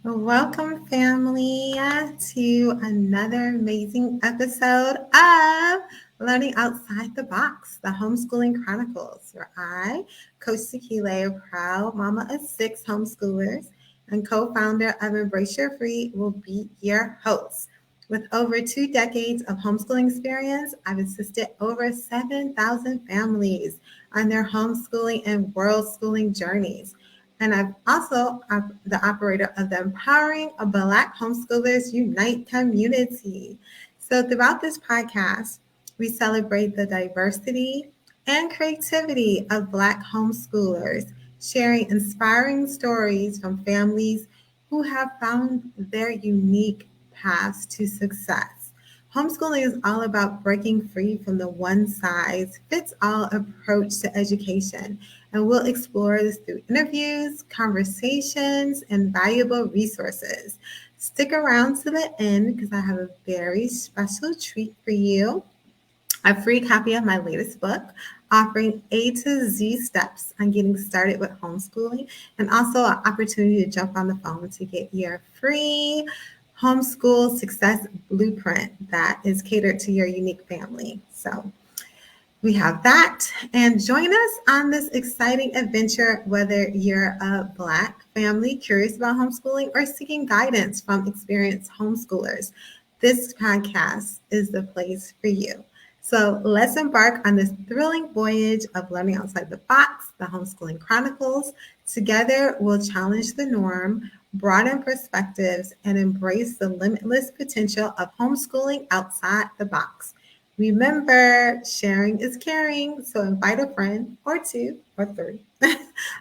Welcome, family, to another amazing episode of Learning Outside the Box, the Homeschooling Chronicles, where I, Coach Tequila, a proud mama of 6 homeschoolers and co-founder of Embrace Your Free, will be your host. With over 2 decades of homeschooling experience, I've assisted over 7,000 families on their homeschooling and worldschooling journeys. And I'm also the operator of the Empowering Black Homeschoolers Unite community. So throughout this podcast, we celebrate the diversity and creativity of Black homeschoolers, sharing inspiring stories from families who have found their unique paths to success. Homeschooling is all about breaking free from the one size fits all approach to education, and we'll explore this through interviews, conversations, and valuable resources. Stick around to the end because I have a very special treat for you. A free copy of my latest book, offering A to Z steps on getting started with homeschooling, and also an opportunity to jump on the phone to get your free homeschool success blueprint that is catered to your unique family. So we have that. And join us on this exciting adventure, whether you're a Black family curious about homeschooling or seeking guidance from experienced homeschoolers. This podcast is the place for you. So let's embark on this thrilling voyage of learning outside the box, the Homeschooling Chronicles. Together, we'll challenge the norm, broaden perspectives, and embrace the limitless potential of homeschooling outside the box. Remember, sharing is caring, so invite a friend or 2 or 3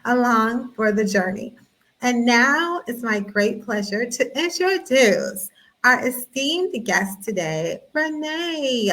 along for the journey. And now it's my great pleasure to introduce our esteemed guest today, Renee,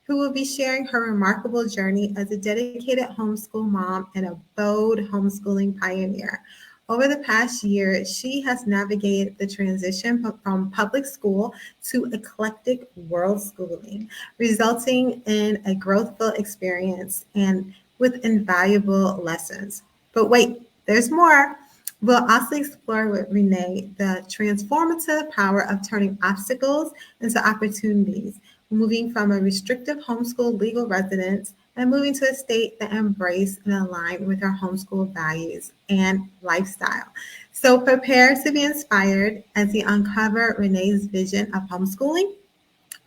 who will be sharing her remarkable journey as a dedicated homeschool mom and a bold homeschooling pioneer. Over the past year, she has navigated the transition from public school to eclectic world schooling, resulting in a growthful experience and with invaluable lessons. But wait, there's more. We'll also explore with Renee the transformative power of turning obstacles into opportunities, moving from a restrictive homeschool legal residence and moving to a state that embrace and align with our homeschool values and lifestyle. So prepare to be inspired as we uncover Renee's vision of homeschooling,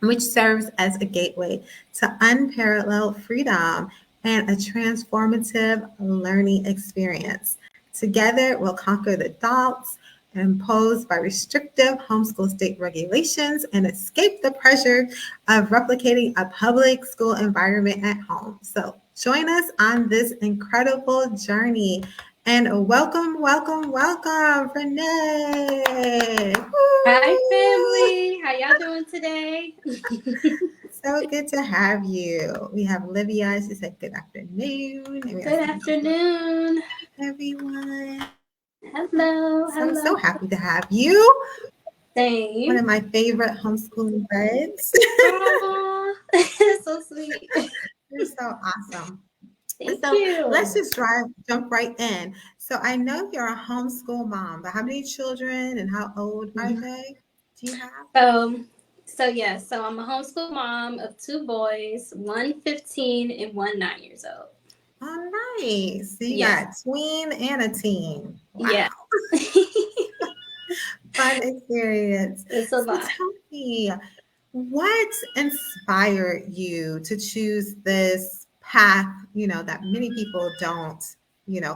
which serves as a gateway to unparalleled freedom and a transformative learning experience. Together, we'll conquer the doubts imposed by restrictive homeschool state regulations and escape the pressure of replicating a public school environment at home. So join us on this incredible journey. And welcome, welcome, welcome, Renee. Hi, family. How y'all doing today? So good to have you. We have Livia. She said good afternoon. And we Good afternoon. everyone. Hello. So I'm Hello. so happy to have you. One Same. of my favorite homeschooling buds. Aw, so sweet. You're so awesome. Thank So you. let's just jump right in. So I know you're a homeschool mom, but how many children and how old are they? Do you have? So I'm a homeschool mom of 2 boys, one 15 and one 9 years old. Oh, nice. So you Yes. got tween and a teen. Wow. Yeah. Fun experience. It's a So lot. tell me, what inspired you to choose this path, that many people don't,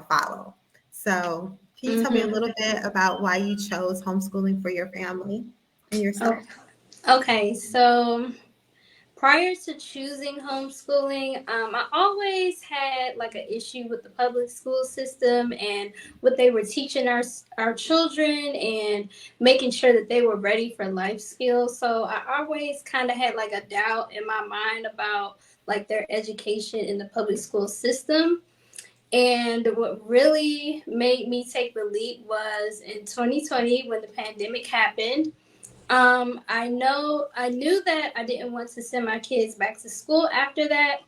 follow? So can you tell me a little bit about why you chose homeschooling for your family and yourself? Okay. So prior to choosing homeschooling, I always had like an issue with the public school system and what they were teaching our children and making sure that they were ready for life skills. So I always kind of had like a doubt in my mind about like their education in the public school system. And what really made me take the leap was in 2020 when the pandemic happened. I knew that I didn't want to send my kids back to school after that,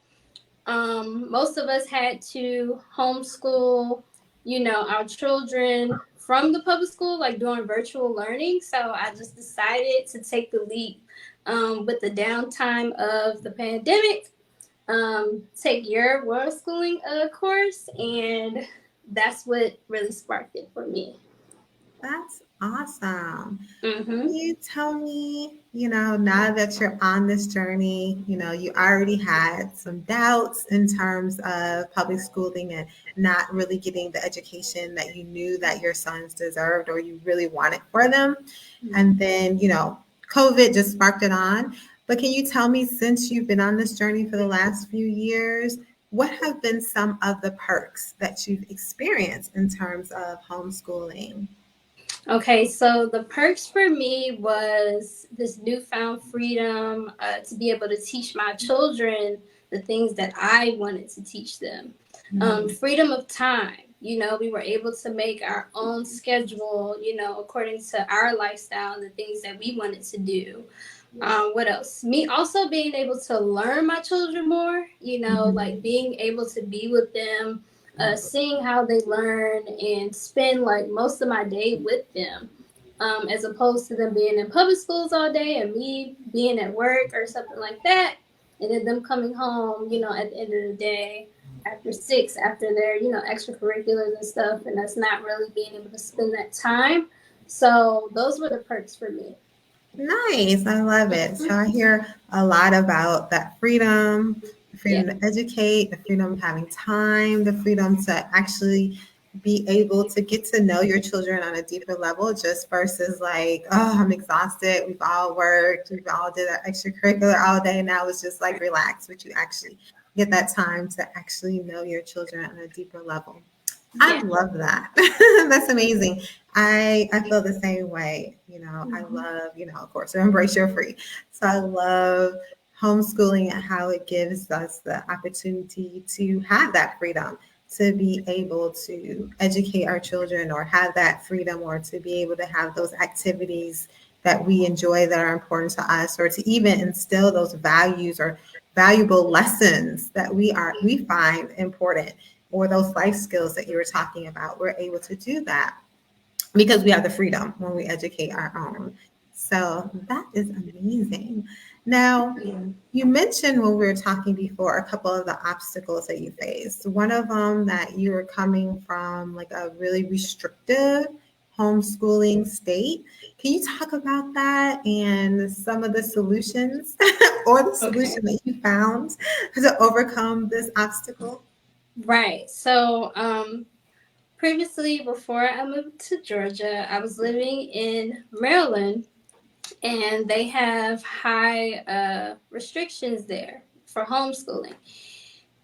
Most of us had to homeschool, our children from the public school, like doing virtual learning. So I just decided to take the leap with the downtime of the pandemic, take your world schooling course, and that's what really sparked it for me. That's awesome. Mm-hmm. Can you tell me, now that you're on this journey, you already had some doubts in terms of public schooling and not really getting the education that you knew that your sons deserved or you really wanted for them. And then, COVID just sparked it on. But can you tell me, since you've been on this journey for the last few years, what have been some of the perks that you've experienced in terms of homeschooling? Okay, so the perks for me was this newfound freedom to be able to teach my children the things that I wanted to teach them. Freedom of time. We were able to make our own schedule, according to our lifestyle and the things that we wanted to do. What else? Me also being able to learn my children more, like being able to be with them, seeing how they learn and spend like most of my day with them, as opposed to them being in public schools all day and me being at work or something like that. And then them coming home, at the end of the day after six, after their, extracurriculars and stuff. And that's not really being able to spend that time. So those were the perks for me. Nice. I love it. So I hear a lot about that freedom, the Yeah. freedom to educate, the freedom of having time, the freedom to actually be able to get to know your children on a deeper level, just versus like, oh, I'm exhausted. We've all worked. We've all did our extracurricular all day. Now it's just like relax, but you actually get that time to actually know your children on a deeper level. I Yeah. love that. That's amazing. I feel the same way. I Mm-hmm. love, of course, embrace your free. So I love homeschooling and how it gives us the opportunity to have that freedom to be able to educate our children or have that freedom or to be able to have those activities that we enjoy that are important to us or to even instill those values or valuable lessons that we find important or those life skills that you were talking about. We're able to do that because we have the freedom when we educate our own. So that is amazing. Now, you mentioned when we were talking before a couple of the obstacles that you faced. One of them that you were coming from like a really restrictive homeschooling state. Can you talk about that and some of the solutions or the Okay. solution that you found to overcome this obstacle? Right. So, previously, before I moved to Georgia, I was living in Maryland, and they have high restrictions there for homeschooling.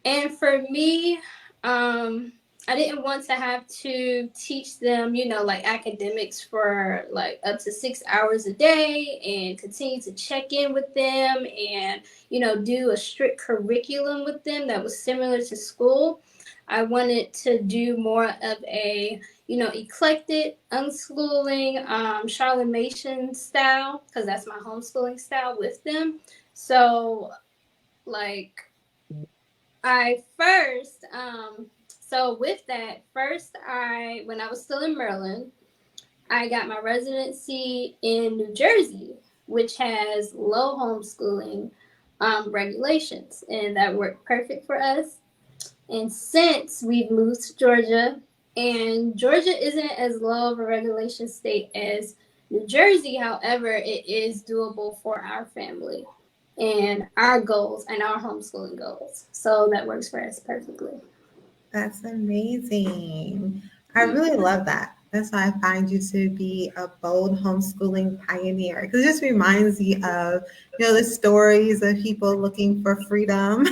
And for me, I didn't want to have to teach them, like academics for like up to 6 hours a day and continue to check in with them and, do a strict curriculum with them that was similar to school. I wanted to do more of a, eclectic unschooling, Charlemagne style, because that's my homeschooling style with them. So, like, I first, so with that, first when I was still in Maryland, I got my residency in New Jersey, which has low homeschooling regulations, and that worked perfect for us. And since we've moved to Georgia, and Georgia isn't as low of a regulation state as New Jersey, however, it is doable for our family and our goals and our homeschooling goals. So that works for us perfectly. That's amazing. I really Mm-hmm. love that. That's why I find you to be a bold homeschooling pioneer because it just reminds me of, the stories of people looking for freedom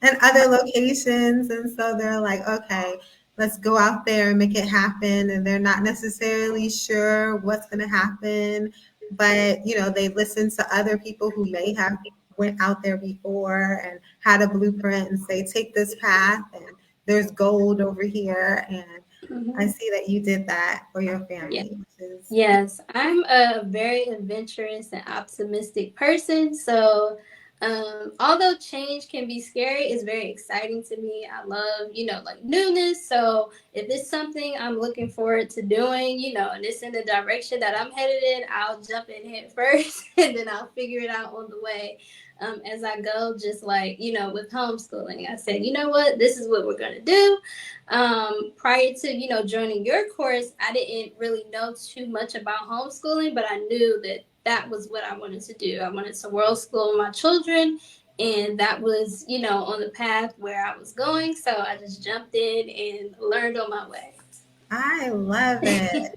in other locations. And so they're like, okay, let's go out there and make it happen. And they're not necessarily sure what's going to happen, but, they listen to other people who may have went out there before and had a blueprint and say, take this path and there's gold over here. And I Mm-hmm. see that you did that for your Yeah. family, which is Yes, I'm a very adventurous and optimistic person. So Although change can be scary, it's very exciting to me. I love, like newness. So if it's something I'm looking forward to doing, and it's in the direction that I'm headed in, I'll jump in head first and then I'll figure it out on the way as I go. Just like, with homeschooling, I said, you know what, this is what we're going to do. Prior to, joining your course, I didn't really know too much about homeschooling, but I knew that was what I wanted to do. I wanted to world school my children, and that was, on the path where I was going. So I just jumped in and learned on my way. I love it.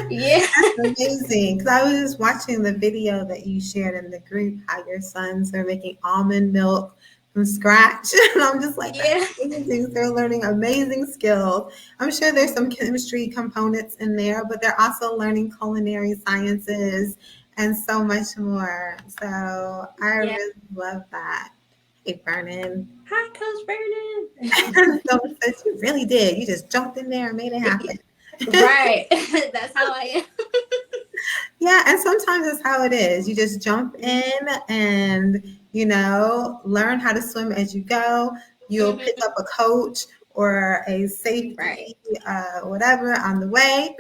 Yeah. That's amazing. Because I was just watching the video that you shared in the group, how your sons are making almond milk from scratch. And I'm just like, that's Yeah. amazing. They're learning amazing skills. I'm sure there's some chemistry components in there, but they're also learning culinary sciences and so much more. So I Yeah. really love that. Hey, Vernon. Hi, Coach Brandon. Someone says you really did. You just jumped in there and made it happen. Right. That's how I am. Yeah, and sometimes it's how it is. You just jump in and, learn how to swim as you go. You'll pick Hmm. up a coach or a Right. safety, whatever on the way.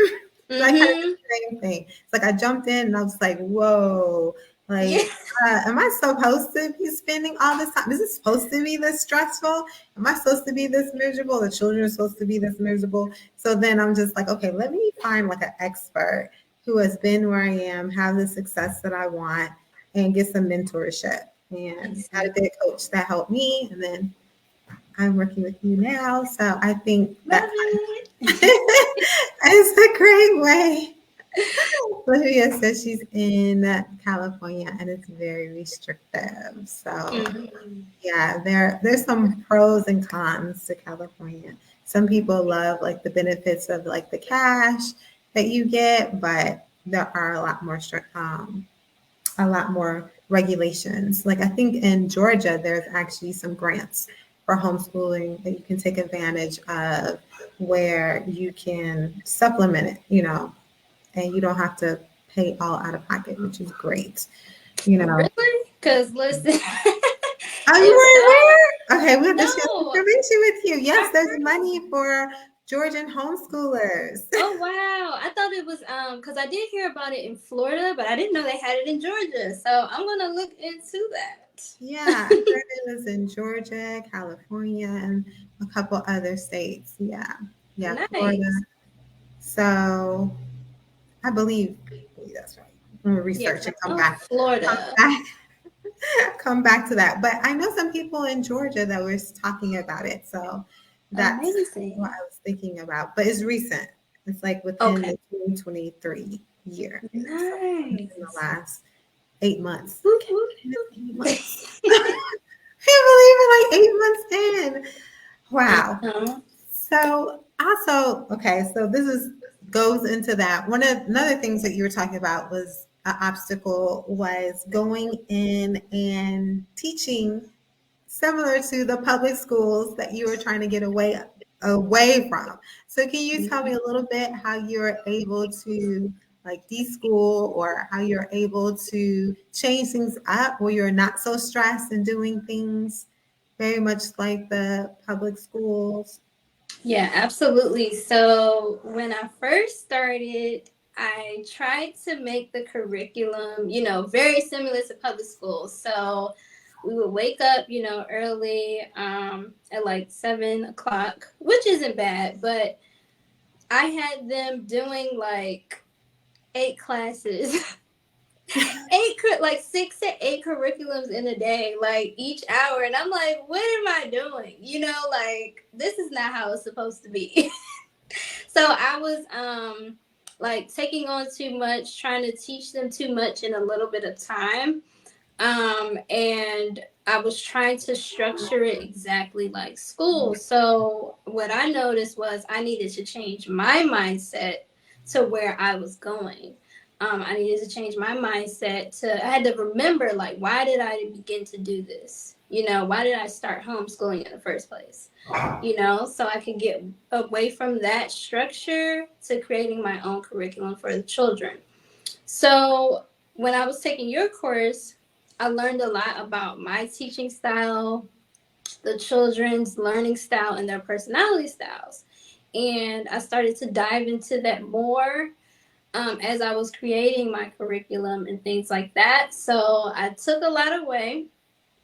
So I kind of did Hmm. the same thing. It's like I jumped in and I was like, whoa, Yeah. like, am I supposed to be spending all this time? Is it supposed to be this stressful? Am I supposed to be this miserable? The children are supposed to be this miserable. So then I'm just like, okay, let me find like an expert who has been where I am, have the success that I want, and get some mentorship. And had a Exactly. good coach that helped me. And then I'm working with you now. So I think Love that it. is a great way. Olivia says she's in California and it's very restrictive. So Hmm. yeah, there's some pros and cons to California. Some people love like the benefits of like the cash that you get, but there are a lot more a lot more regulations. Like I think in Georgia, there's actually some grants for homeschooling that you can take advantage of, where you can supplement it, and you don't have to pay all out of pocket, which is great. You know, Really? Because listen, oh, you it's weren't so aware? Okay, we have to share no. information with you. Yes, I there's heard. money for Georgian homeschoolers. Oh wow! I thought it was because I did hear about it in Florida, but I didn't know they had it in Georgia. So I'm gonna look into Yeah, I that. heard it was in Georgia, California, and a couple other states. Yeah, yeah, Florida. Nice. So I believe that's right. I'm gonna Yeah, research 'cause and I know Florida. back, come back to that. But I know some people in Georgia that were talking about it, so that's what Amazing. I was thinking about. But it's recent. It's like within Okay. the 2023 year, so in the Nice. last 8 months. I Whoop, can't whoop. believe it's 8 months. Can't believe it, like 8 months in. Wow. Uh-huh. So also, okay, so this is goes into that. One of another things that you were talking about was an obstacle was going in and teaching similar to the public schools that you were trying to get away from. So can you tell me a little bit how you're able to like deschool, or how you're able to change things up where you're not so stressed and doing things very much like the public schools? Yeah, absolutely. So when I first started, I tried to make the curriculum, very similar to public school. So we would wake up, early at like 7 o'clock, which isn't bad, but I had them doing like 8 classes, like 6 to 8 curriculums in a day, like each hour. And I'm like, what am I doing? Like this is not how it's supposed to be. So I was like taking on too much, trying to teach them too much in a little bit of time. And I was trying to structure it exactly like school. So what I noticed was I needed to change my mindset to where I was going. I needed to change my mindset I had to remember, like, why did I begin to do this? Why did I start homeschooling in the first place? So I could get away from that structure to creating my own curriculum for the children. So when I was taking your course, I learned a lot about my teaching style, the children's learning style, and their personality styles. And I started to dive into that more as I was creating my curriculum and things like that. So I took a lot away.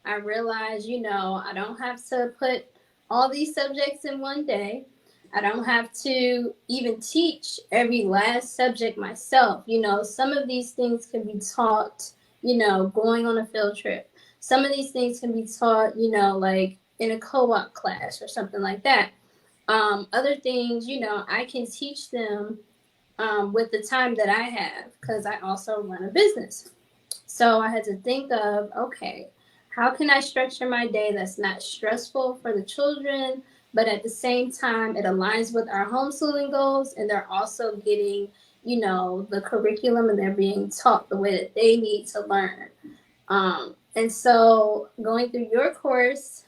I realized, I don't have to put all these subjects in one day. I don't have to even teach every last subject myself. Some of these things can be taught, going on a field trip. Some of these things can be taught, like in a co-op class or something like that. Other things, I can teach them with the time that I have because I also run a business. So I had to think of, okay, how can I structure my day that's not stressful for the children, but at the same time, it aligns with our homeschooling goals and they're also getting, the curriculum and they're being taught the way that they need to learn. And so going through your course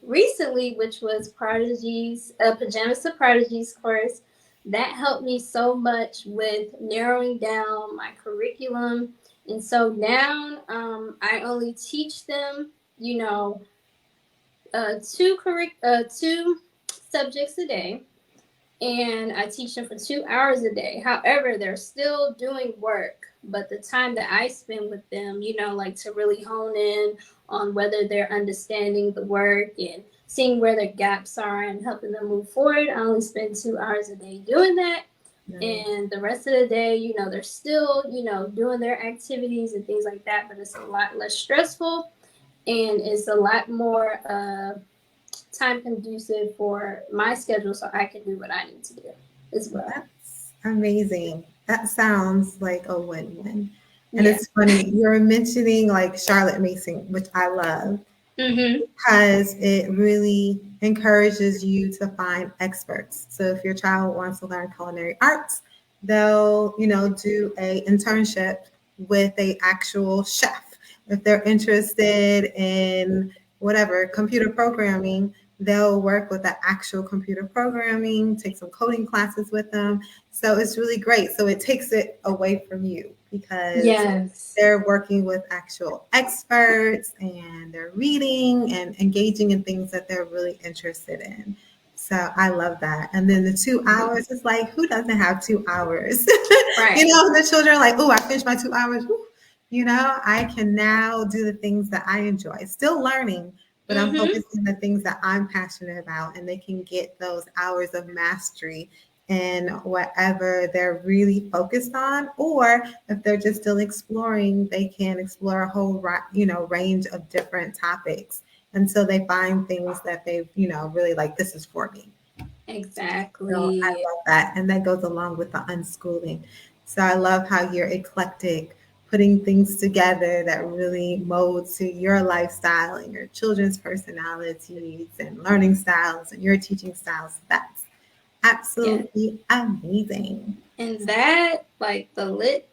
recently, which was Pajamas to Prodigies course, that helped me so much with narrowing down my curriculum. And so now I only teach them, two subjects a day, and I teach them for 2 hours a day. However, they're still doing work, but the time that I spend with them, like to really hone in on whether they're understanding the work and seeing where their gaps are and helping them move forward, I only spend 2 hours a day doing that. Nice. And the rest of the day, they're still, doing their activities and things like that, but it's a lot less stressful and it's a lot more time conducive for my schedule so I can do what I need to do as well. That's amazing. That sounds like a win-win. And it's funny, you're mentioning like Charlotte Mason, which I love, because it really encourages you to find experts. So if your child wants to learn culinary arts, they'll, do a internship with a actual chef. If they're interested in whatever, computer programming, they'll work with the actual computer programming, take some coding classes with them. So it's really great. So it takes it away from you because they're working with actual experts and they're reading and engaging in things that they're really interested in. So I love that. And then the 2 hours is like, who doesn't have 2 hours? Right. The children are like, oh, I finished my 2 hours. Woo. I can now do the things that I enjoy. Still learning, but I'm focusing on the things that I'm passionate about, and they can get those hours of mastery in whatever they're really focused on, or if they're just still exploring, they can explore a whole range of different topics until they find things that they really like. This is for me. Exactly. So I love that, and that goes along with the unschooling. So I love how you're eclectic, putting things together that really mold to your lifestyle and your children's personalities and learning styles and your teaching styles. That's absolutely amazing. And that, like the lit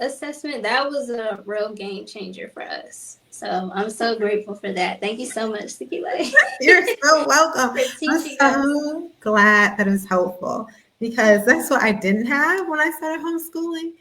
assessment, that was a real game changer for us. So I'm so grateful for that. Thank you so much, Tequila. You're so welcome. I'm so glad that it was helpful because that's what I didn't have when I started homeschooling.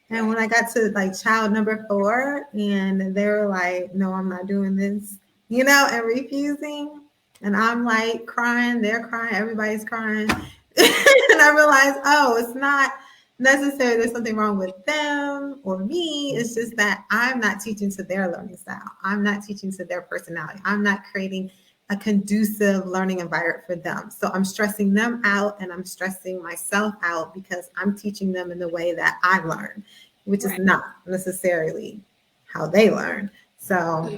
And when I got to like child number 4 and they were like, no, I'm not doing this, and refusing. And I'm like crying, they're crying, everybody's crying. And I realized, oh, it's not necessarily there's something wrong with them or me. It's just that I'm not teaching to their learning style. I'm not teaching to their personality. I'm not creating a conducive learning environment for them. So I'm stressing them out and I'm stressing myself out because I'm teaching them in the way that I learn, which is not necessarily how they learn. So,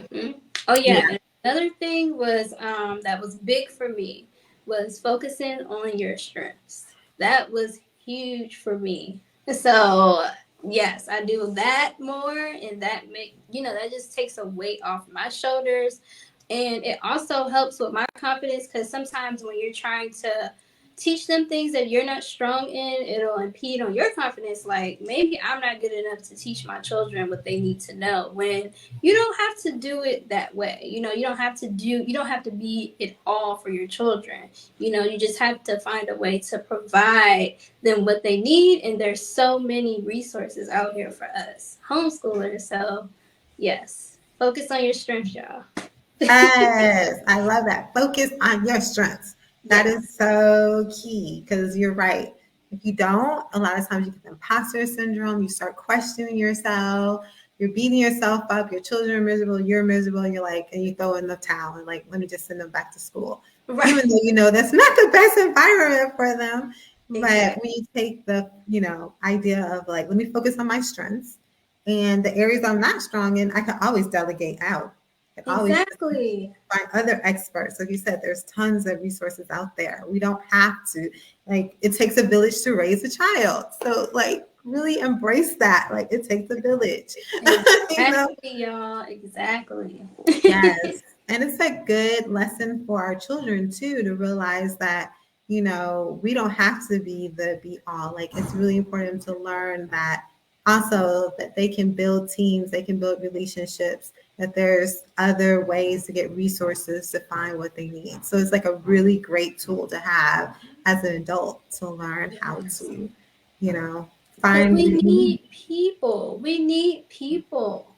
oh yeah. Another thing was that was big for me was focusing on your strengths. That was huge for me. So yes, I do that more, and that that just takes a weight off my shoulders. And it also helps with my confidence because sometimes when you're trying to teach them things that you're not strong in, it'll impede on your confidence. Like maybe I'm not good enough to teach my children what they need to know, when you don't have to do it that way. You don't have to be it all for your children. You just have to find a way to provide them what they need. And there's so many resources out here for us homeschoolers. So yes. Focus on your strengths, y'all. Yes, I love that. Focus on your strengths. That Yes. is so key because you're right. If you don't, a lot of times you get imposter syndrome. You start questioning yourself. You're beating yourself up. Your children are miserable. You're miserable. You're like, and you throw in the towel and like, let me just send them back to school. Right. Even though you know that's not the best environment for them. But when Exactly. you take the, idea of like, let me focus on my strengths and the areas I'm not strong in, I can always delegate out. I can always Exactly. find other experts. Like you said, there's tons of resources out there. We don't have to, like, it takes a village to raise a child. So, like, really embrace that. Like, it takes a village. you know? Exactly, y'all. Exactly. Yes. And it's a good lesson for our children, too, to realize that, we don't have to be the be all. Like, it's really important to learn that also that they can build teams, they can build relationships, that there's other ways to get resources to find what they need. So it's like a really great tool to have as an adult to learn how Yes. to, you know, Because find we what you need. need people. We need people.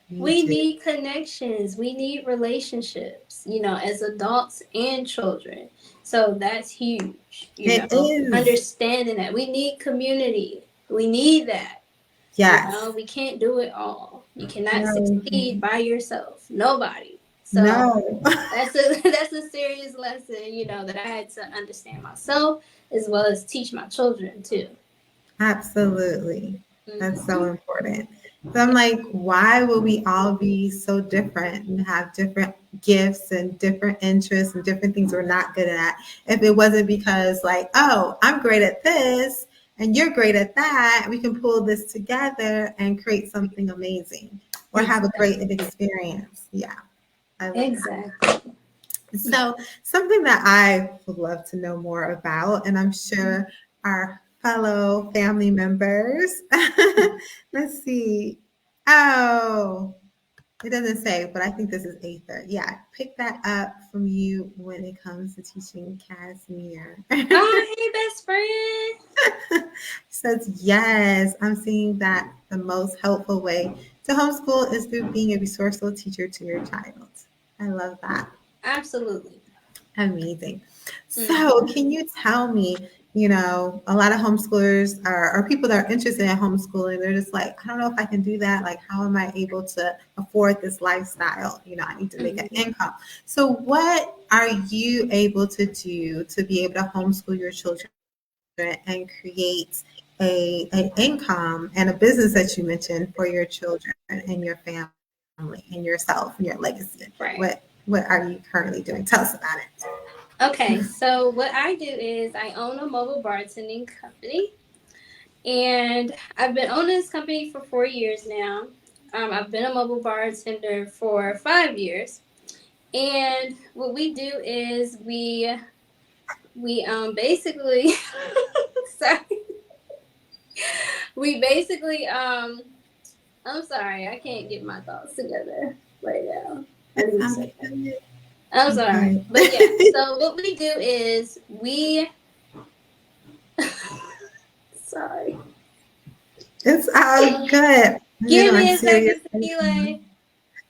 We We do. need connections. We need relationships, as adults and children. So that's huge, It is. understanding that we need community. We need that. Yes. We can't do it all. You cannot No. succeed by yourself. Nobody. So No. that's a that's a serious lesson, that I had to understand myself as well as teach my children too. Absolutely. That's so Hmm. important. So I'm like, why would we all be so different and have different gifts and different interests and different things we're not good at if it wasn't because, like, oh, I'm great at this and you're great at that. We can pull this together and create something amazing or have a great Exactly. experience. Yeah, I love that. Exactly. So, something that I would love to know more about, and I'm sure our fellow family members, let's see. Oh, it doesn't say, but I think this is Aether. Yeah, pick that up from you when it comes to teaching Casimir. Oh, hey, best friend. Says, yes, I'm seeing that the most helpful way to homeschool is through being a resourceful teacher to your child. I love that. Absolutely. Amazing. Mm. So, can you tell me, a lot of homeschoolers are people that are interested in homeschooling. They're just like, I don't know if I can do that. Like, how am I able to afford this lifestyle? I need to make an Mhm. income. So, what are you able to do to be able to homeschool your children and create an income and a business that you mentioned for your children and your family and yourself and your legacy? Right. What are you currently doing? Tell us about it. Okay, so what I do is I own a mobile bartending company, and I've been owning this company for 4 years now. I've been a mobile bartender for 5 years, and what we do is we basically sorry, we basically I'm sorry, I can't get my thoughts together right now. Give It's me a all second. good. I'm sorry, Okay. but yeah. So what we do is we sorry. It's all good. You Give know, I'm me a serious. second, Tequila.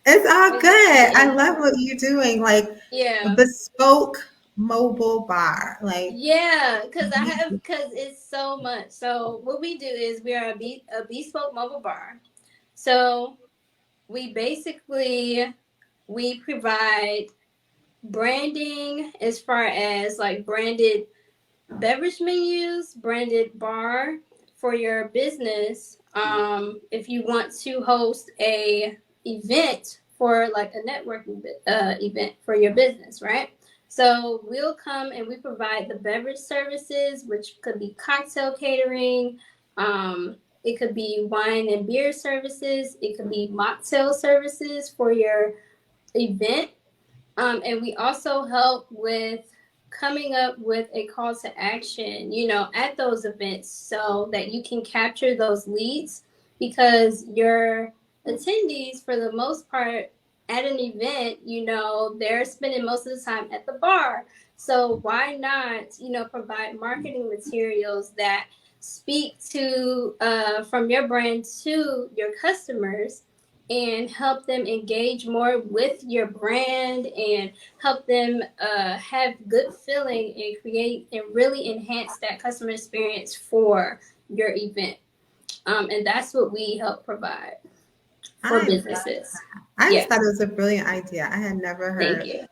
It's all good. I Yeah. love what you're doing. Like a Yeah. bespoke mobile bar. Like, Yeah, because it's so much. So what we do is we are a bespoke mobile bar. So we basically we provide branding as far as like branded beverage menus, branded bar for your business. If you want to host a event for like a networking event for your business, right? So we'll come and we provide the beverage services, which could be cocktail catering. It could be wine and beer services. It could be mocktail services for your event, and we also help with coming up with a call to action, at those events so that you can capture those leads because your attendees, for the most part, at an event, they're spending most of the time at the bar. So why not, provide marketing materials that speak to from your brand to your customers and help them engage more with your brand and help them have good feeling and create and really enhance that customer experience for your event. And that's what we help provide for I businesses. I just Yeah, thought it was a brilliant idea. I had never thank heard you.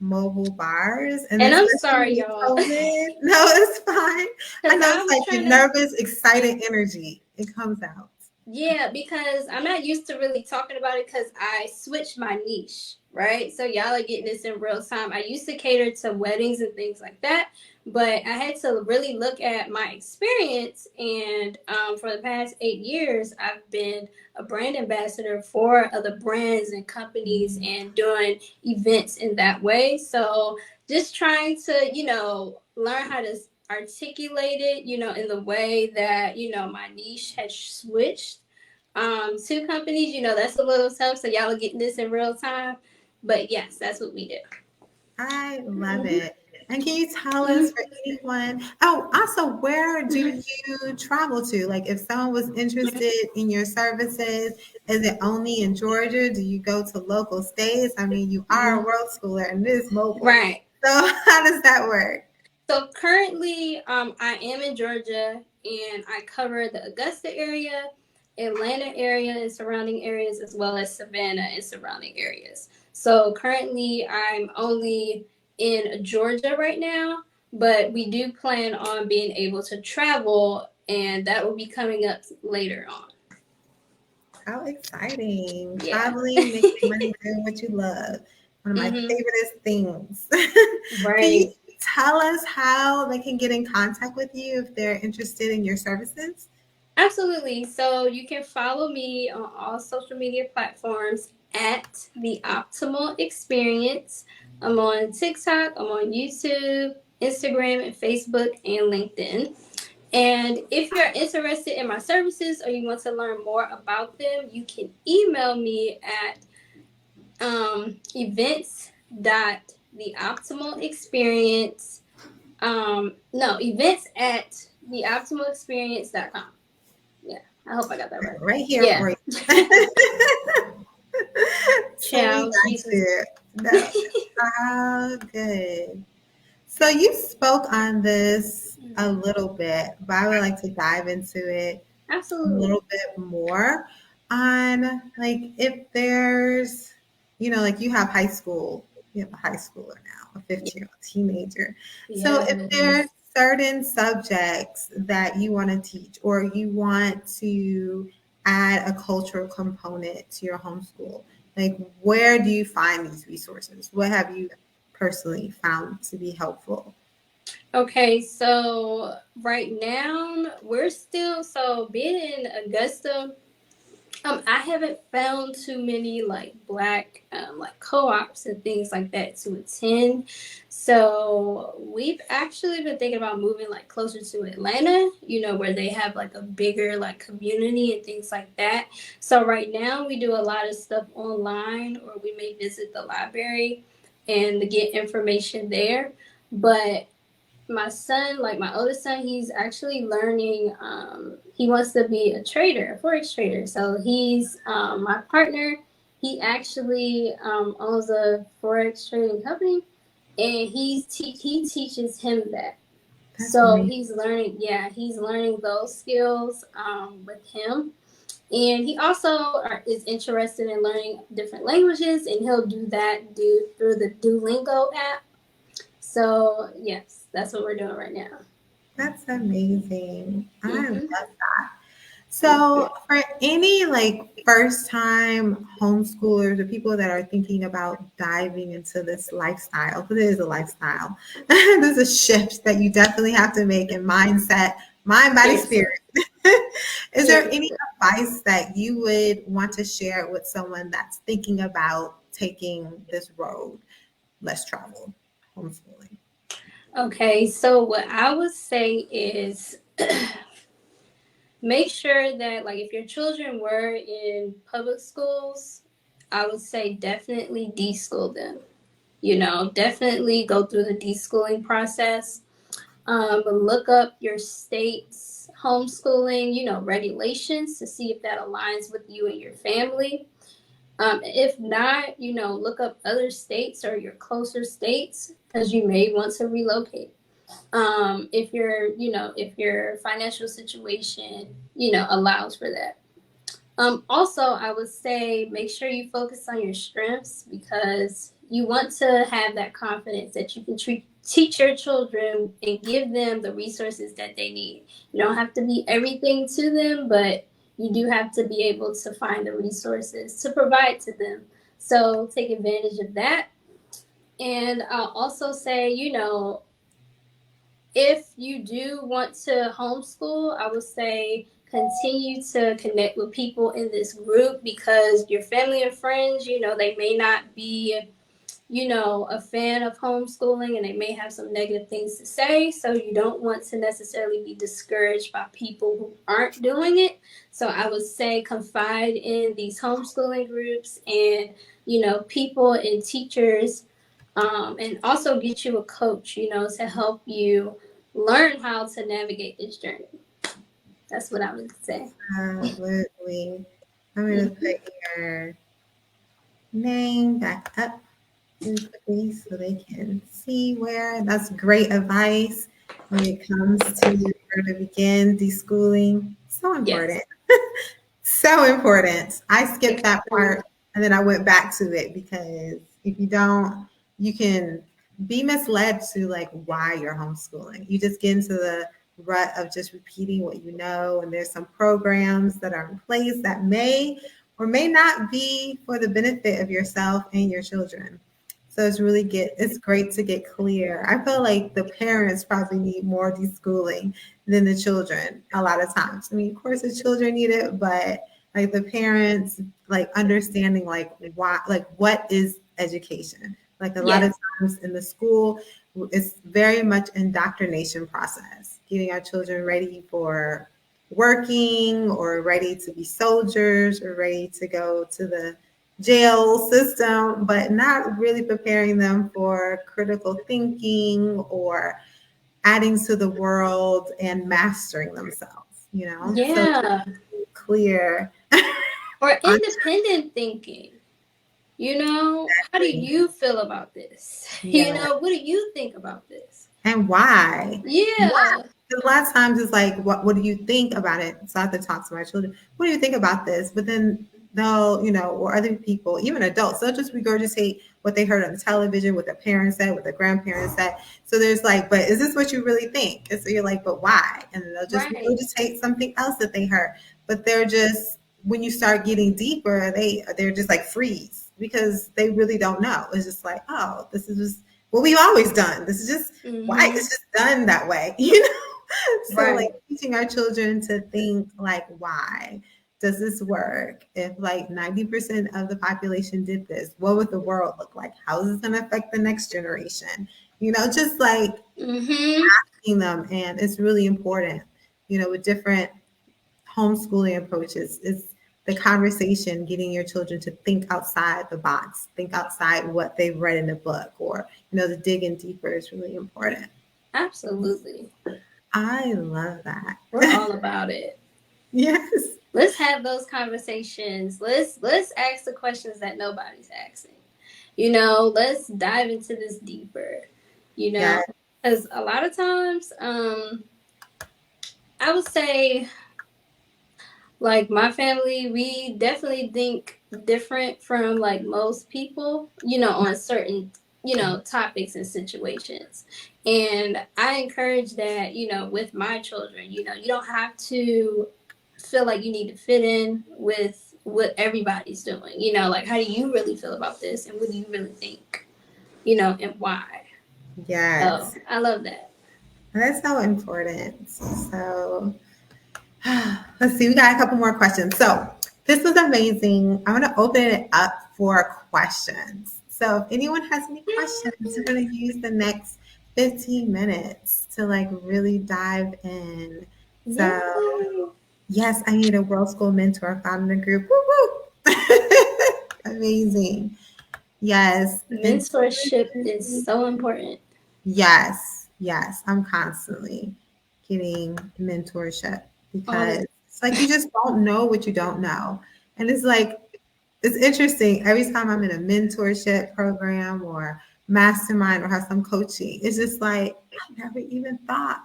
mobile bars, and And I'm especially sorry, with y'all, COVID. No, it's fine. I because know I it's was like trying the to. nervous, excited energy. It comes out. Yeah, because I'm not used to really talking about it because I switched my niche, right? So y'all are getting this in real time. I used to cater to weddings and things like that, but I had to really look at my experience. And for the past 8 years, I've been a brand ambassador for other brands and companies and doing events in that way. So just trying to, learn how to articulate it, in the way that, my niche has switched to companies. That's a little tough. So y'all are getting this in real time. But yes, that's what we do. I love Mm-hmm. it. And can you tell us for Mm-hmm. anyone? Oh, also, where do you travel to? Like, if someone was interested in your services, is it only in Georgia? Do you go to local states? I mean, you are a Mm-hmm. world schooler and this mobile. Right. So, how does that work? So currently, I am in Georgia, and I cover the Augusta area, Atlanta area and surrounding areas, as well as Savannah and surrounding areas. So currently, I'm only in Georgia right now, but we do plan on being able to travel, and that will be coming up later on. How exciting. Yeah. Traveling, making money, doing what you love. One of my Mm-hmm. favorite things. Can you Right. tell us how they can get in contact with you if they're interested in your services? Absolutely. So you can follow me on all social media platforms at The Optimal Experience. I'm on TikTok, I'm on YouTube, Instagram, and Facebook, and LinkedIn. And if you're interested in my services or you want to learn more about them, you can email me at events.theoptimalexperience. No, events at theoptimalexperience.com. Yeah, I hope I got that right. Right here Yeah. for you. So we Child, got Jesus. you. No. Oh, good. So you spoke on this a little bit, but I would like to dive into it a Absolutely. little bit more on like if there's, like you have high school, you have a high schooler now, a 15-year-old teenager. So if there's Yes. certain subjects that you want to teach or you want to add a cultural component to your homeschool, like where do you find these resources? What have you personally found to be helpful? Okay, so right now we're still being in Augusta. I haven't found too many like black like co-ops and things like that to attend. So we've actually been thinking about moving like closer to Atlanta, where they have like a bigger like community and things like that. So right now we do a lot of stuff online, or we may visit the library and get information there. But my son, like my oldest son, he's actually learning. He wants to be a trader, a forex trader. So he's my partner. He actually owns a forex trading company, and he teaches him that. That's So amazing. he's learning. Yeah, he's learning those skills with him. And he also is interested in learning different languages, and he'll do that through the Duolingo app. So yes, that's what we're doing right now. That's amazing. I love Mm-hmm. that. So, for any like first time homeschoolers or people that are thinking about diving into this lifestyle, because it is a lifestyle, there's a shift that you definitely have to make in mindset, mind, body, Seriously. spirit. Is there any Seriously. advice that you would want to share with someone that's thinking about taking this road, less travel, homeschooling? Okay, so what I would say is make sure that, like, if your children were in public schools, I would say definitely deschool them. Definitely go through the deschooling process. Look up your state's homeschooling, regulations to see if that aligns with you and your family. If not, look up other states or your closer states because you may want to relocate. If your financial situation, allows for that. Also, I would say make sure you focus on your strengths because you want to have that confidence that you can teach your children and give them the resources that they need. You don't have to be everything to them, but you do have to be able to find the resources to provide to them. So take advantage of that. And I'll also say, if you do want to homeschool, I would say continue to connect with people in this group because your family and friends, they may not be, a fan of homeschooling and they may have some negative things to say. So you don't want to necessarily be discouraged by people who aren't doing it. So I would say confide in these homeschooling groups and, people and teachers, and also get you a coach, to help you learn how to navigate this journey. That's what I would say. Absolutely. I'm going to Mm-hmm. put your name back up really quickly so they can see where. That's great advice when it comes to where to begin deschooling. So Yes. important. So important. I skipped that Extremely. part and then I went back to it because if you don't, you can be misled to like why you're homeschooling. You just get into the rut of just repeating what you know, and there's some programs that are in place that may or may not be for the benefit of yourself and your children. So it's great to get clear. I feel like the parents probably need more deschooling than the children a lot of times. I mean, of course the children need it, but like the parents like understanding like why, like what is education. Like a lot of Yes. times in the school, it's very much indoctrination process, getting our children ready for working or ready to be soldiers or ready to go to the jail system, but not really preparing them for critical thinking or adding to the world and mastering themselves, you know? So Yeah. clear Or on independent thinking. How do exactly. you feel about this? Yeah. What do you think about this? And why? Why? Yeah. 'Cause a lot of times it's like, what do you think about it? So I have to talk to my children. What do you think about this? But then they'll, or other people, even adults, they'll just regurgitate what they heard on television, what their parents said, what their grandparents said. So there's like, but is this what you really think? And so you're like, but why? And then they'll just Right. regurgitate something else that they heard. But they're just, when you start getting deeper, they're just like freeze because they really don't know. It's just like, oh, this is just what we've always done. This is just why Mm-hmm. it's just done that way, you know? So like Right. teaching our children to think like, why does this work? If like 90% of the population did this, what would the world look like? How is this going to affect the next generation? Just like Mm-hmm. asking them. And it's really important, with different homeschooling approaches is the conversation, getting your children to think outside the box, think outside what they've read in a book, or the digging deeper is really important. Absolutely. I love that. We're all about it. Yes. Let's have those conversations. Let's ask the questions that nobody's asking. Let's dive into this deeper. You know, Yes. because a lot of times, I would say, like my family, we definitely think different from like most people. On certain topics and situations, and I encourage that. With my children, you don't have to feel like you need to fit in with what everybody's doing. Like how do you really feel about this and what do you really think? And why. So Yes. I love that. That's so important. So let's see, we got a couple more questions. So this was amazing. I'm going to open it up for questions. So if anyone has any questions, we're going to use the next 15 minutes to like really dive in. Yay. So yes, I need a World School mentor found in the group. Woo woo. Amazing. Yes. Mentorship is so important. Yes. Yes. I'm constantly getting mentorship All the because it's like you just don't know what you don't know. And it's like It's interesting. Every time I'm in a mentorship program or mastermind or have some coaching, it's just like, I never even thought.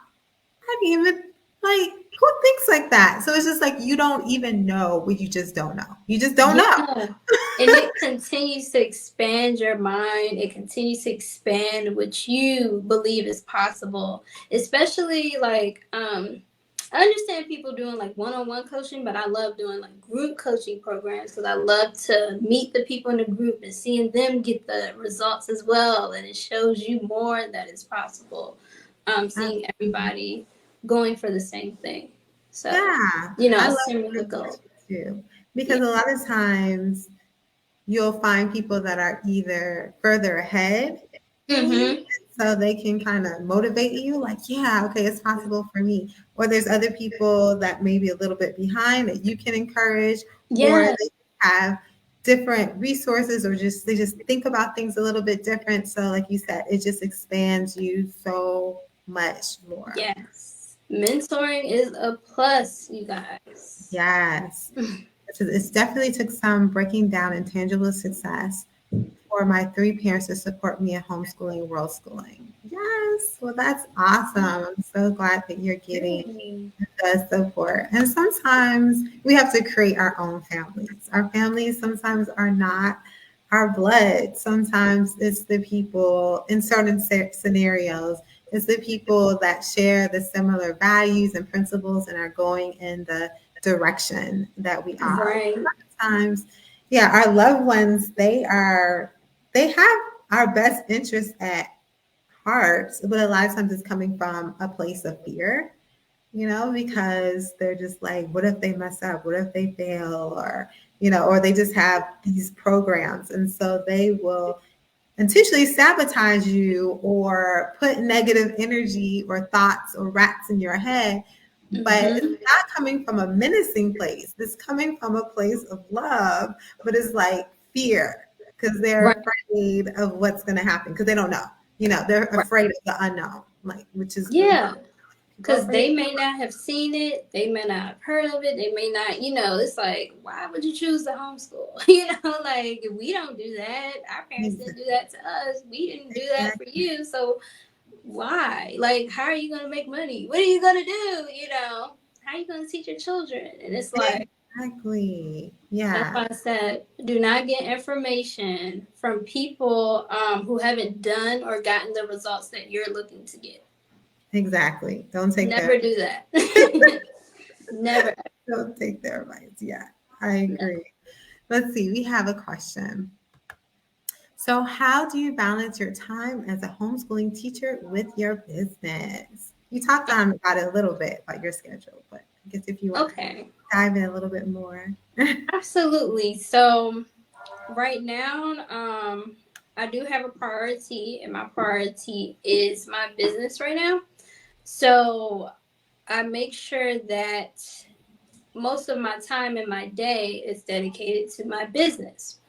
I didn't even like who thinks like that? So it's just like you don't even know what you just don't know. You just don't know. Yeah. And it continues to expand your mind. It continues to expand what you believe is possible. Especially like I understand people doing like one-on-one coaching, but I love doing like group coaching programs because I love to meet the people in the group and seeing them get the results as well. And it shows you more that it's possible. Seeing everybody going for the same thing. So, Yeah, I love similar group goal. coaching too because Yeah. a lot of times you'll find people that are either further ahead than you, Mm-hmm. so they can kind of motivate you, like, yeah, okay, it's possible for me. Or there's other people that may be a little bit behind that you can encourage, or Yeah. they have different resources, or just they just think about things a little bit different. So, like you said, it just expands you so much more. Yes. Mentoring is a plus, you guys. Yes. It's definitely took some breaking down intangible success for my three parents to support me in homeschooling, world schooling. Yes, well, that's awesome. I'm so glad that you're getting Really? the support. And sometimes we have to create our own families. Our families sometimes are not our blood. Sometimes it's the people in certain scenarios. It's the people that share the similar values and principles and are going in the direction that we are. Right. Sometimes, yeah, our loved ones, they have our best interests at heart, but a lot of times it's coming from a place of fear, because they're just like, what if they mess up? What if they fail? Or they just have these programs. And so they will intentionally sabotage you or put negative energy or thoughts or rats in your head. But it's Mm-hmm. not coming from a menacing place. It's coming from a place of love, but it's like fear because they're Right. afraid of what's going to happen because they don't know. They're Right. afraid of the unknown, like which is Yeah. people are Because afraid. they may not have seen it. They may not have heard of it. They may not, it's like, why would you choose to homeschool? Like, we don't do that. Our parents didn't do that to us. We didn't do that for Exactly. you. So why? Like, how are you going to make money? What are you going to do? How are you going to teach your children? And it's like, Exactly. that's Yeah, why I said, do not get information from people who haven't done or gotten the results that you're looking to get. exactly. Don't take their Never do that. Never. don't take their advice. Yeah, I agree. Let's see. We have a question. So, how do you balance your time as a homeschooling teacher with your business? You talked on about it a little bit about your schedule, but I guess if you want to Okay. dive in a little bit more. Absolutely. So right now, I do have a priority, and my priority is my business right now. So I make sure that most of my time in my day is dedicated to my business.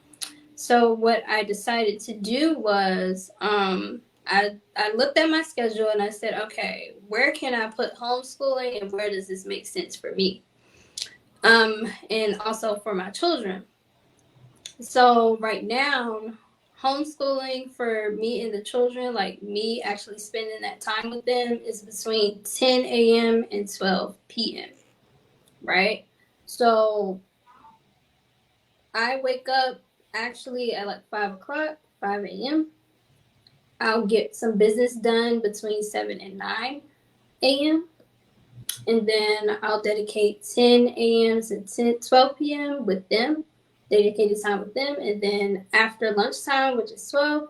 So what I decided to do was I looked at my schedule and I said, okay, where can I put homeschooling and where does this make sense for me? And also for my children. So right now, homeschooling for me and the children, like me actually spending that time with them, is between 10 a.m. and 12 p.m. Right? So I wake up actually at like 5 o'clock, 5 a.m. I'll get some business done between 7 and 9 a.m. And then I'll dedicate 10 a.m. to 12 p.m. with them, dedicated time with them. And then after lunchtime, which is 12,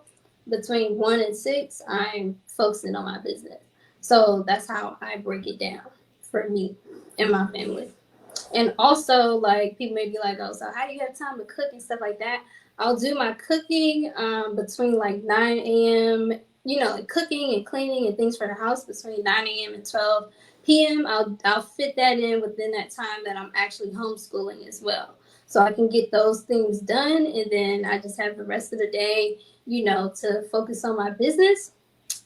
between 1 and 6, I'm focusing on my business. So that's how I break it down for me and my family. And also, like, people may be like, oh, so how do you have time to cook and stuff like that? I'll do my cooking between like 9 a.m., like cooking and cleaning and things for the house between 9 a.m. and 12 p.m. I'll fit that in within that time that I'm actually homeschooling as well. So I can get those things done. And then I just have the rest of the day, to focus on my business.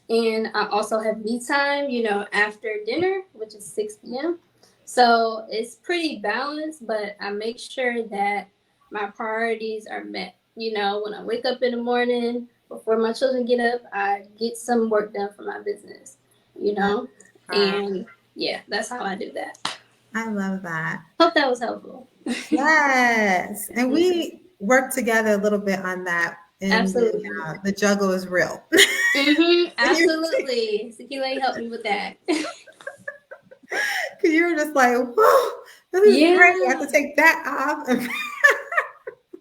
And I also have me time, after dinner, which is 6 p.m. So it's pretty balanced, but I make sure that my priorities are met. You know, when I wake up in the morning, before my children get up, I get some work done for my business, you know, Uh, and yeah, that's how I do that. I love that. Hope that was helpful. Yes. And we work together a little bit on that. And Absolutely. the juggle is real. Absolutely. Sakila helped me with that. Because you're just like, whoa, this is great. I have Yeah, to take that off.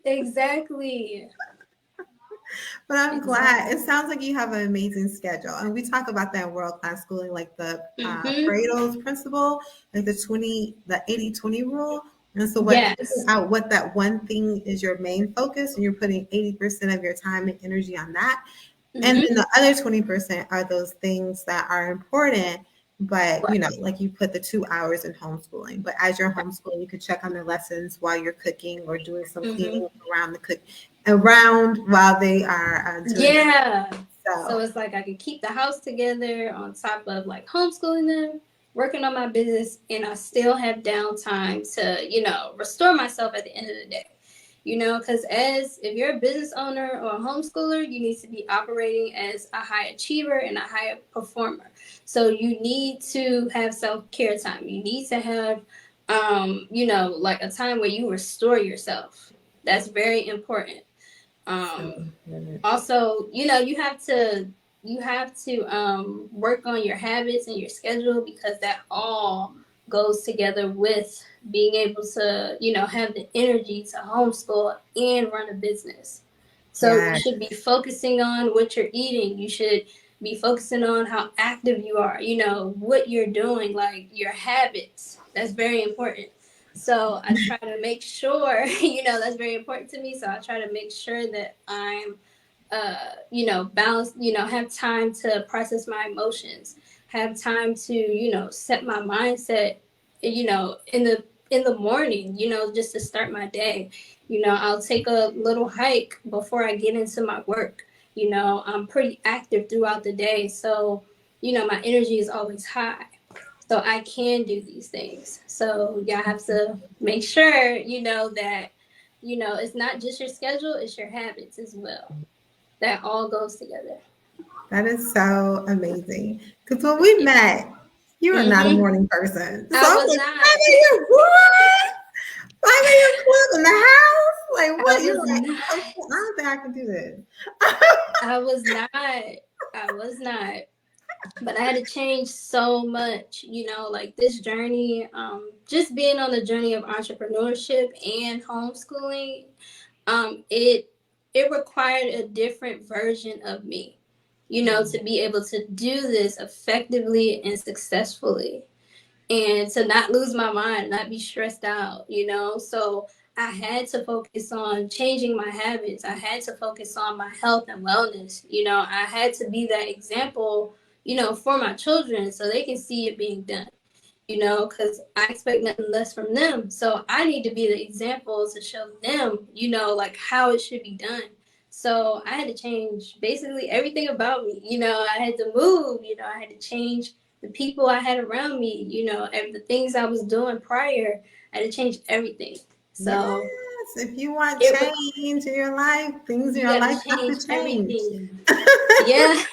exactly. But I'm glad. It Exactly. sounds like you have an amazing schedule. And we talk about that in world class schooling, like the Mm-hmm. Pareto's principle, like the 80-20 rule. And so what figuring Yes. out what that one thing is your main focus, and you're putting 80% of your time and energy on that. And then Mm-hmm. the other 20% are those things that are important, but Right. like you put the 2 hours in homeschooling. But as you're homeschooling, you could check on the lessons while you're cooking or doing some Mm-hmm. cleaning around while they are doing that. Yeah. So So it's like I can keep the house together on top of like homeschooling them, working on my business, and I still have downtime to, restore myself at the end of the day. Because as if you're a business owner or a homeschooler, you need to be operating as a high achiever and a high performer. So you need to have self-care time. You need to have, like a time where you restore yourself. That's very important. so Um, good. Also, you have to work on your habits and your schedule, because that all goes together with being able to have the energy to homeschool and run a business. So you Yeah, should be focusing on what you're eating. You should be focusing on how active you are, what you're doing, like your habits. That's very important. So I try to make sure, that's very important to me. So I try to make sure that I'm, balanced, have time to process my emotions, have time to, set my mindset, in the morning, just to start my day. I'll take a little hike before I get into my work. I'm pretty active throughout the day. So, my energy is always high, so I can do these things. So y'all have to make sure that it's not just your schedule, it's your habits as well. That all goes together. that is so amazing. Because when we met, you are not a Mm-hmm. morning person. So I I was was like, not. 5 a.m. What? 5 a.m. club in the house? Like I what? You're was like, not. okay, I don't think I can do this. I was not. I was not. But I had to change so much, like this journey, just being on the journey of entrepreneurship and homeschooling, it required a different version of me, to be able to do this effectively and successfully, and to not lose my mind, not be stressed out, So I had to focus on changing my habits. I had to focus on my health and wellness. I had to be that example, for my children so they can see it being done, because I expect nothing less from them. So I need to be the example to show them, like how it should be done. So I had to change basically everything about me. I had to move, I had to change the people I had around me, and the things I was doing prior. I had to change everything. Yes. So If you want it change in your life, things in you your got to life have change to change. everything. Yeah.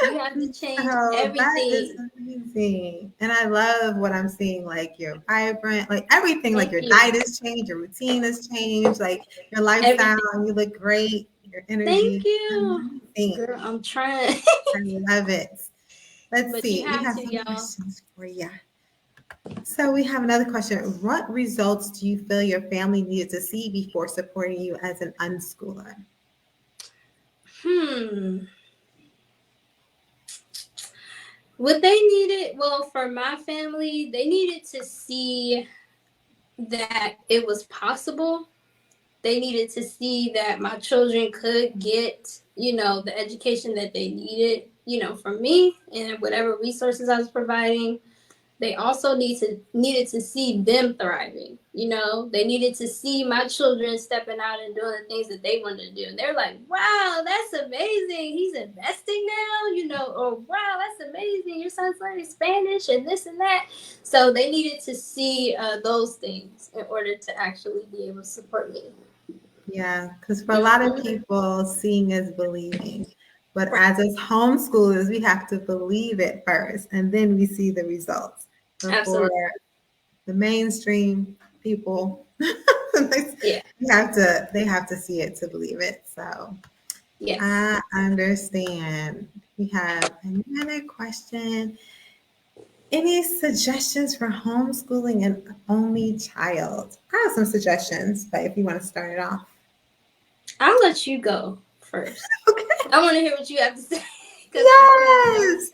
You have to change So that is everything. amazing. And I love what I'm seeing. Like you're vibrant, like everything, like Thank your you. diet has changed, your routine has changed, like your lifestyle, Everything. you look great, your Thank energy. you. Amazing. Girl, I'm trying. I love it. Let's But you see. We have have to, some y'all. questions for you. So we have another question. What results do you feel your family needed to see before supporting you as an unschooler? Hmm. What they needed, well, for my family, they needed to see that it was possible. They needed to see that my children could get, the education that they needed, from me and whatever resources I was providing. They also needed to see them thriving. You know, they needed to see my children stepping out and doing the things that they wanted to do. And they're like, wow, that's amazing. He's investing now, you know, or wow, that's amazing. Your son's learning Spanish and this and that. So they needed to see those things in order to actually be able to support me. Yeah, because for a lot of people, seeing is believing. But as us homeschoolers, we have to believe it first, and then we see the results before Absolutely. the mainstream people. Yeah. They have to see it to believe it. So Yes. I understand. We have another question. Any suggestions for homeschooling an only child? I have some suggestions, but if you want to start it off. I'll let you go first. Okay. I want to hear what you have to say because I don't know. Yes.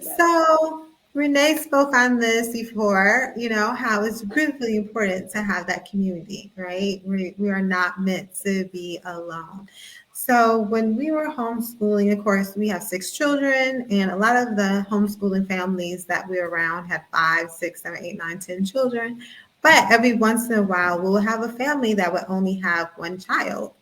Yeah. So Renee spoke on this before, how it's really, really important to have that community, right? We are not meant to be alone. So when we were homeschooling, of course, we have 6 children, and a lot of the homeschooling families that we're around had 5, 6, 7, 8, 9, 10 children. But every once in a while, we'll have a family that would only have one child,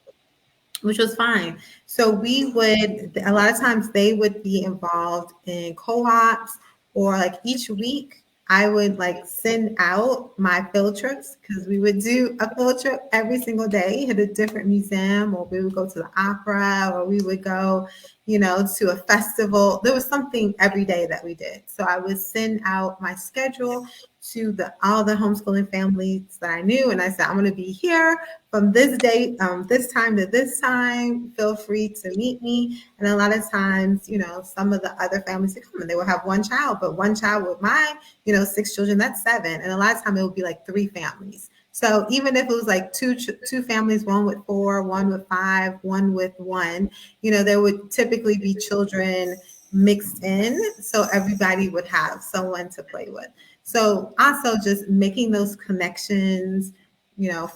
which was fine. So we would, a lot of times they would be involved in co-ops, or like each week I would like send out my field trips, because we would do a field trip every single day at a different museum, or we would go to the opera, or we would go, to a festival. There was something every day that we did. So I would send out my schedule to all the homeschooling families that I knew, and I said, I'm going to be here from this date, this time to this time. Feel free to meet me. And a lot of times, some of the other families would come and they would have one child, but one child with my, 6 children, that's 7. And a lot of time it would be like 3 families. So even if it was like two families, one with 4, one with 5, one with 1, there would typically be children mixed in. So everybody would have someone to play with. So also just making those connections,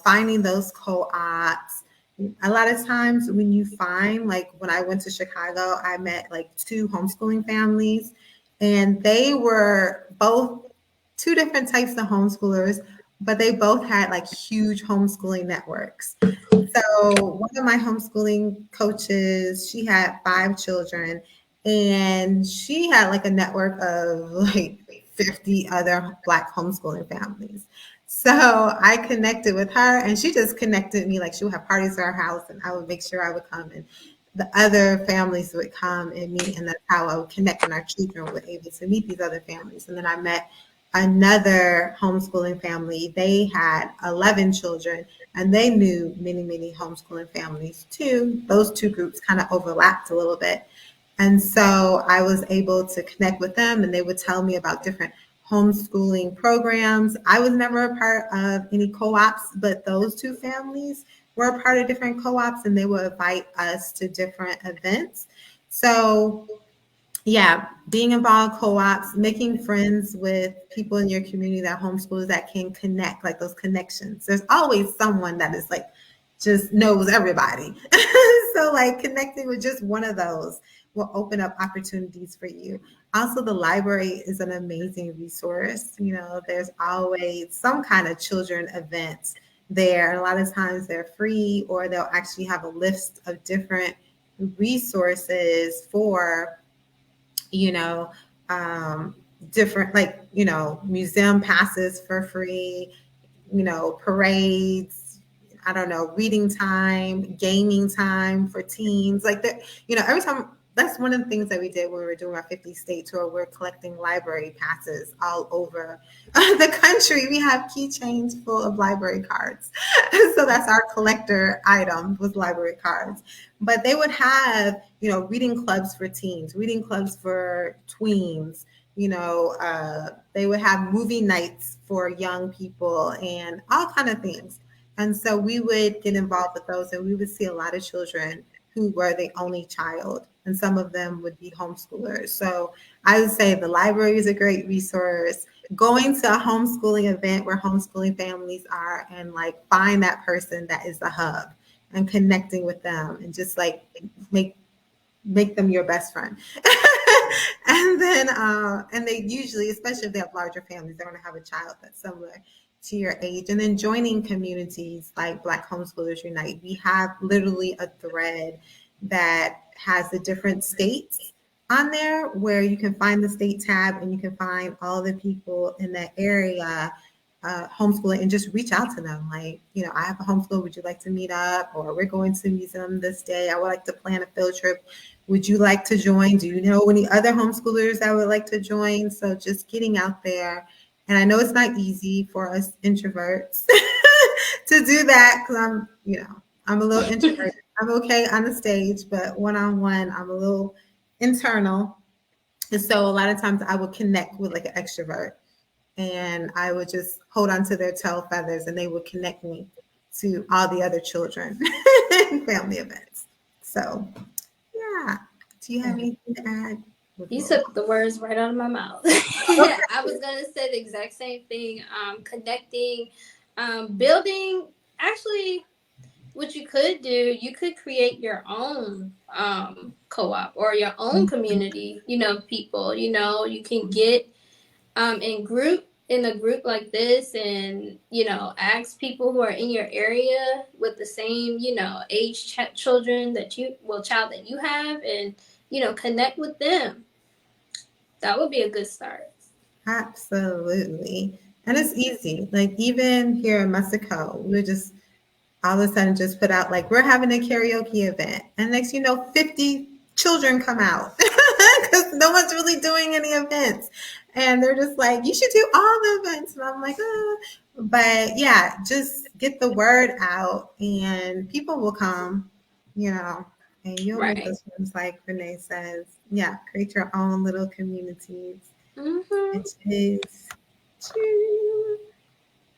finding those co-ops. A lot of times when you find, like when I went to Chicago, I met like 2 homeschooling families, and they were both 2 different types of homeschoolers, but they both had like huge homeschooling networks. So one of my homeschooling coaches, she had 5 children, and she had like a network of like 50 other Black homeschooling families. So I connected with her, and she just connected me. Like, she would have parties at our house, and I would make sure I would come, and the other families would come and meet, and that's how I would connect, and our children were able to meet these other families. And then I met another homeschooling family. They had 11 children, and they knew many, many homeschooling families too. Those 2 groups kind of overlapped a little bit. And so I was able to connect with them, and they would tell me about different homeschooling programs. I was never a part of any co-ops, but those 2 families were a part of different co-ops, and they would invite us to different events. So yeah, being involved in co-ops, making friends with people in your community that homeschoolers that can connect, like those connections. There's always someone that is like just knows everybody. So like connecting with just one of those will open up opportunities for you. Also, the library is an amazing resource. There's always some kind of children events there. And a lot of times they're free, or they'll actually have a list of different resources for, you know, um, different, like, museum passes for free, parades, I don't know, reading time, gaming time for teens. Like that, every time. That's one of the things that we did when we were doing our 50 state tour. We're collecting library passes all over the country. We have keychains full of library cards. So that's our collector item, was library cards. But they would have, reading clubs for teens, reading clubs for tweens. They would have movie nights for young people and all kind of things. And so we would get involved with those, and we would see a lot of children who were the only child, and some of them would be homeschoolers. So I would say the library is a great resource. Going to a homeschooling event where homeschooling families are, and like find that person that is the hub, and connecting with them, and just like make them your best friend. And then and they usually, especially if they have larger families, they're going to have a child that's similar to your age, and then joining communities like Black Homeschoolers Unite. We have literally a thread that has the different states on there where you can find the state tab and you can find all the people in that area homeschooling, and just reach out to them. Like, I have a homeschool. Would you like to meet up? Or we're going to the museum this day. I would like to plan a field trip. Would you like to join? Do you know any other homeschoolers that would like to join? So just getting out there. And I know it's not easy for us introverts to do that because I'm a little introverted. I'm okay on the stage, but one-on-one, I'm a little internal. And so a lot of times I would connect with like an extrovert, and I would just hold on to their tail feathers and they would connect me to all the other children in family events. So, yeah. Do you have anything to add? You took the words right out of my mouth. I was going to say the exact same thing. Connecting, building. Actually, what you could do, you could create your own co-op or your own community, people. You can get in a group like this and, ask people who are in your area with the same, age child that you have, and, connect with them. That would be a good start. Absolutely. And it's easy. Like even here in Mexico, we just all of a sudden just put out like we're having a karaoke event. And next 50 children come out because no one's really doing any events. And they're just like, you should do all the events. And I'm like, But yeah, just get the word out and people will come, and you'll make those friends like Renee says. Yeah, create your own little communities. Which is true.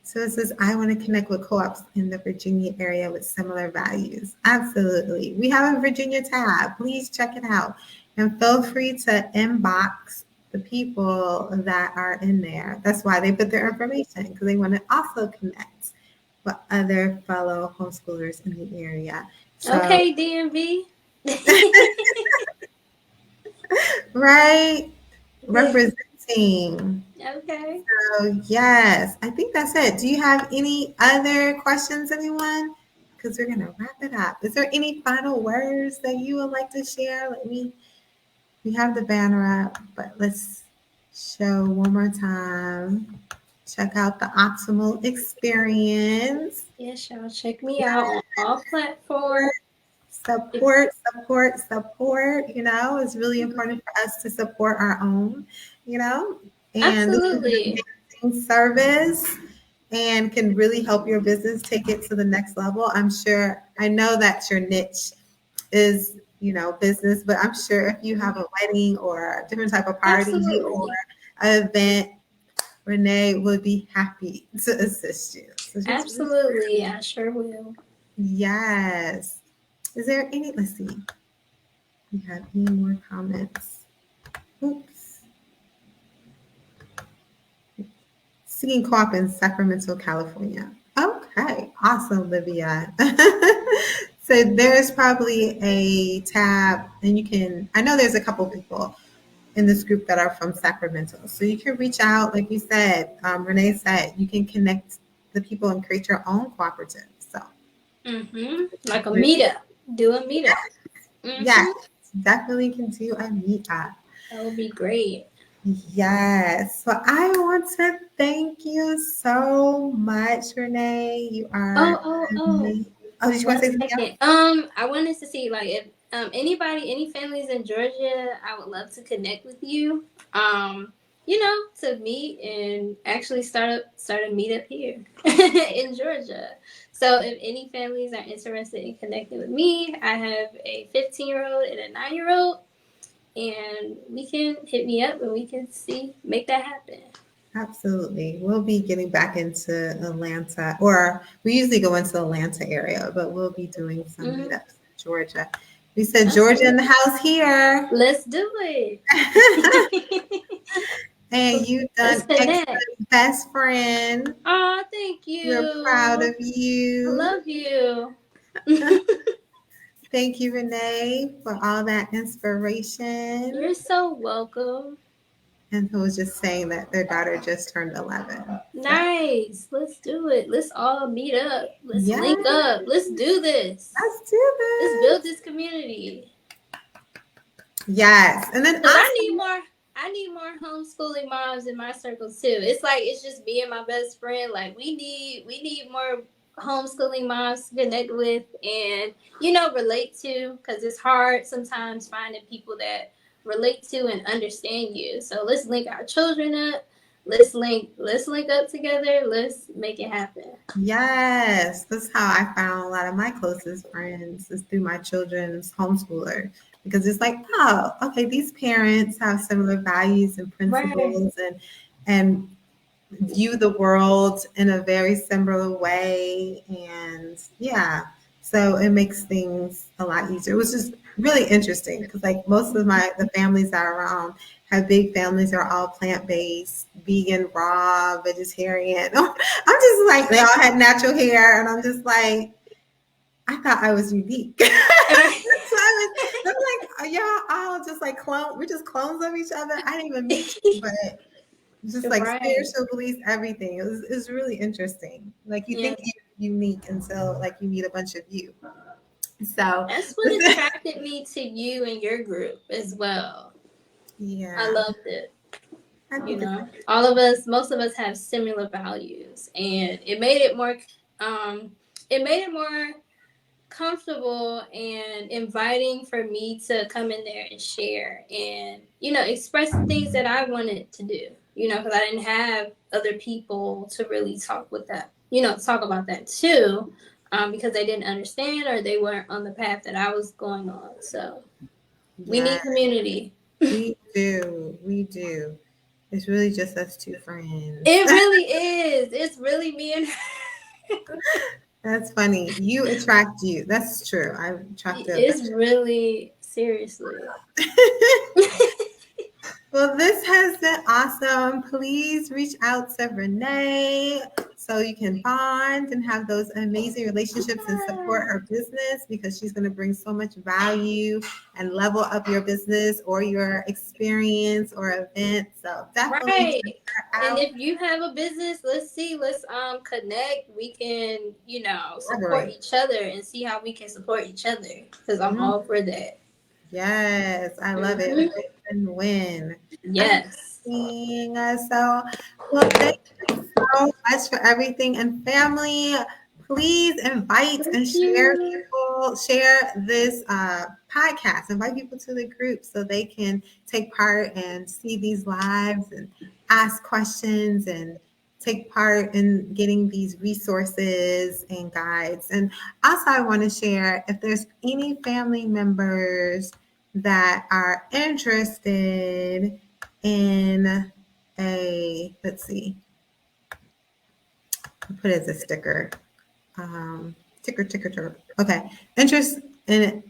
So it says, I want to connect with co-ops in the Virginia area with similar values. Absolutely. We have a Virginia tab. Please check it out. And feel free to inbox the people that are in there. That's why they put their information, because they want to also connect with other fellow homeschoolers in the area. So, okay, DMV. Right? Representing. Okay. So, yes, I think that's it. Do you have any other questions, anyone? Because we're going to wrap it up. Is there any final words that you would like to share? We have the banner up, but let's show one more time. Check out the optimal experience. Yes, y'all. Check me out on all platforms. Support. It's really important for us to support our own, and absolutely. This is an amazing service and can really help your business take it to the next level. I know that your niche is, business, but I'm sure if you have a wedding or a different type of party or an event, Renee would be happy to assist you. So absolutely. I sure will. Yes. Is there let's see. We have any more comments? Oops. Seeking co-op in Sacramento, California. Okay. Awesome, Livia. So there's probably a tab, and I know there's a couple people in this group that are from Sacramento. So you can reach out, like you said, Renee said, you can connect the people and create your own cooperative. So, like a meetup. Do a meetup. Yes, definitely can do a meetup. That would be great. Yes. So I want to thank you so much, Renee. You are. Oh, did you want to say something else? I wanted to see if any families in Georgia, I would love to connect with you. To meet and actually start a meetup here in Georgia. So if any families are interested in connecting with me, I have a 15-year-old and a 9-year-old, and we can hit me up and we can make that happen. Absolutely. We'll be getting back into Atlanta, or we usually go into the Atlanta area, but we'll be doing some meetups in Georgia. We said Georgia in the house here. Let's do it. And you've done excellent, best friend. Oh, thank you. We're proud of you. I love you. Thank you, Renee, for all that inspiration. You're so welcome. And who was just saying that their daughter just turned 11. Nice. Let's do it. Let's all meet up. Let's Yes, link up. Let's do this. let's do Let's build this. this community. Yes. And then Cause also, I need more homeschooling moms in my circle too. It's like it's just me and my best friend. Like we need more homeschooling moms to connect with and relate to. Cause it's hard sometimes finding people that relate to and understand you. So let's link our children up. Let's link up together. Let's make it happen. yes, that's how I found a lot of my closest friends is through my children's homeschooler because it's like, oh, okay, these parents have similar values and Right. principles and view the world in a very similar way. And yeah, so it makes things a lot easier. It was just really interesting because like most of the families that are around have big families. They're all plant-based, vegan, raw, vegetarian. I'm just like, they all had natural hair. And I'm just like, I thought I was unique. So I'm like, are y'all all just like clone? We're just clones of each other. I didn't even meet you, but just like Right. spiritual beliefs, everything. It was really interesting. Like you Yeah. think you're unique until like you meet a bunch of you. So That's what attracted me to you and your group as well. I yeah, loved it. I think it's All of us, most of us have similar values, and um, it made it more comfortable and inviting for me to come in there and share and express the things that I wanted to do. Because I didn't have other people to really talk with that. Talk about that too, because they didn't understand or they weren't on the path that I was going on. So we yeah, need community. we do. We do. It's really just us two friends. It really is. It's really me and That's funny. You attract you. That's true. I attract a it's bunch really seriously. of Well, this has been awesome. Please reach out to Renee so you can bond and have those amazing relationships and support her business because she's going to bring so much value and level up your business or your experience or event. So definitely Right. check her And out. if you have a business, let's connect. We can, support Collaborate. each other and see how we can support each other because I'm Mhm. all for that. Yes, I love it. Hmm. Win-win. Yes. Amazing. So, well, thank you so much for everything. And family, please invite Thank and you. share this podcast, invite people to the group so they can take part and see these lives and ask questions and take part in getting these resources and guides. And also, I want to share if there's any family members that are interested in let's see, I'll put it as a sticker. Ticker. Okay. Interested in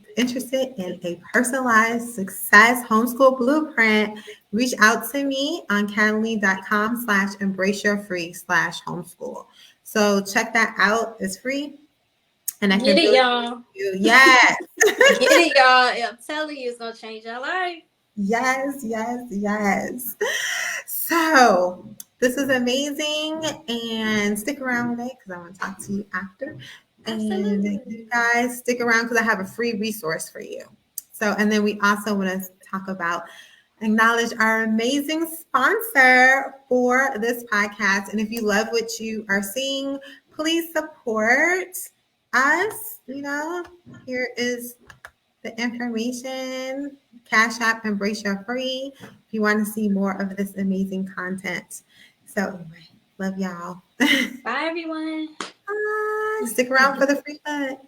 a personalized success homeschool blueprint, reach out to me on calendly.com/embrace your free /homeschool. So check that out. It's free and I Get can it, really y'all. you. Yes. Get it, y'all. I'm telling you, it's gonna change your life. Yes. So this is amazing. And stick around today because I want to talk to you after. And you Absolutely. guys stick around because I have a free resource for you. So, and then we also want to talk about acknowledge our amazing sponsor for this podcast. And if you love what you are seeing, please support us. Here is the information. Cash App, Embrace Your Free. If you want to see more of this amazing content. So anyway, love y'all. Bye, everyone. Bye. Stick around for the free book.